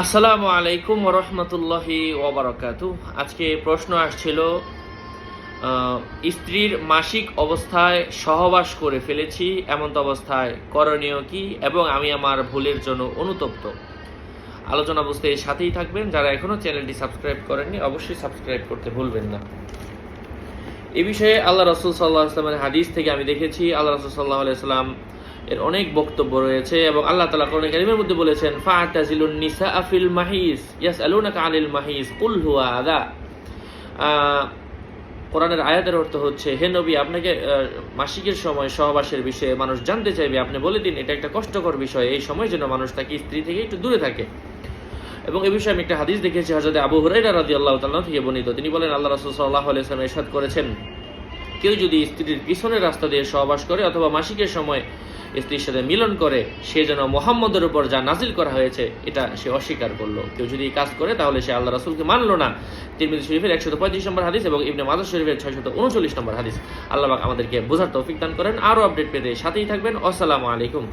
আসসালামু আলাইকুম ওয়া রাহমাতুল্লাহি ওয়া বারাকাতুহু। আজকে প্রশ্ন আসছিল, স্ত্রীর মাসিক অবস্থায় সহবাস করে ফেলেছি, এমন অবস্থায় করণীয় কি এবং আমি আমার ভুলের জন্য অনুতপ্ত। আলোচনা বুঝতে এর সাথেই থাকবেন। যারা এখনো চ্যানেলটি সাবস্ক্রাইব করেননি অবশ্যই সাবস্ক্রাইব করতে ভুলবেন না। এই বিষয়ে আল্লাহ রাসূল সাল্লাল্লাহু আলাইহি ওয়াসাল্লামের হাদিস থেকে আমি দেখেছি, আল্লাহ রাসূল সাল্লাল্লাহু আলাইহি ওয়াসাল্লাম এর অনেক বক্তব্য রয়েছে এবং আল্লাহ তাআলা কোরআন কারীমের মধ্যে বলেছেন, ফা'তাজিলুন নিসাআ ফিল মাহিস ইয়াসআলুনাকা আনিল মাহিস কুল হুয়া আযা। কোরআনের আয়াতের অর্থ হচ্ছে, হে নবী, আপনাকে মাসিকের সময় সহবাসের বিষয়ে মানুষ জানতে চাইবে, আপনি বলে দিন এটা একটা কষ্টকর বিষয়, এই সময় যেন মানুষ তাকে স্ত্রী থেকে একটু দূরে থাকে। এবং এই বিষয়ে আমি একটা হাদিস দেখেছি হযরত আবু হুরায়রা রাদিয়াল্লাহু তাআলা থেকে বর্ণিত। তিনি বলেন, আল্লাহ রাসূল সাল্লাল্লাহু আলাইহি ওয়াসাল্লাম ইরশাদ করেছেন, কেউ যদি স্ত্রীর পিছনের রাস্তা দিয়ে সহবাস করে অথবা মাসিকের সময় স্ত্রীর সাথে মিলন করে, সে যেন মুহাম্মদের উপর যা নাজিল করা হয়েছে এটা সে অস্বীকার করলো। কেউ যদি এই কাজ করে তাহলে সে আল্লাহ রাসূলকে মানলো না। তিরমিজি শরীফের 135 নম্বর হাদিস এবং ইবনে মাজাহ শরীফের 639 নম্বর হাদিস। আল্লাহ পাক আমাদেরকে বোঝার তৌফিক দান করেন। আরো আপডেট পেতে সাথেই থাকবেন। আসসালামু আলাইকুম।